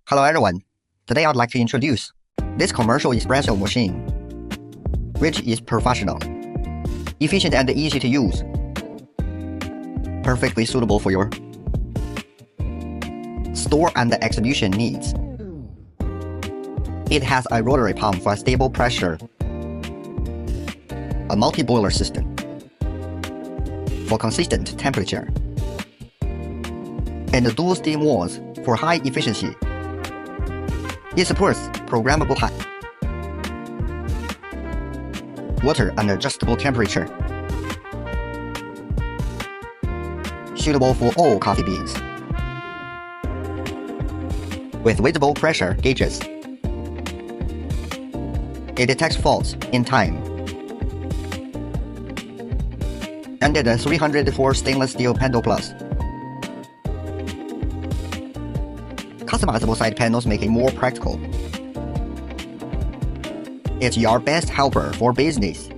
Hello everyone, today I'd like to introduce this commercial espresso machine, which is professional, efficient and easy to use, perfectly suitable for your store and exhibition needs. It has a rotary pump for stable pressure, a multi-boiler system for consistent temperature, and dual steam walls for high efficiency. It supports programmable height, water and adjustable temperature, suitable for all coffee beans. With visible pressure gauges, it detects faults in time. Under the 304 stainless steel Panel Plus. Customizable side panels make it more practical. It's your best helper for business.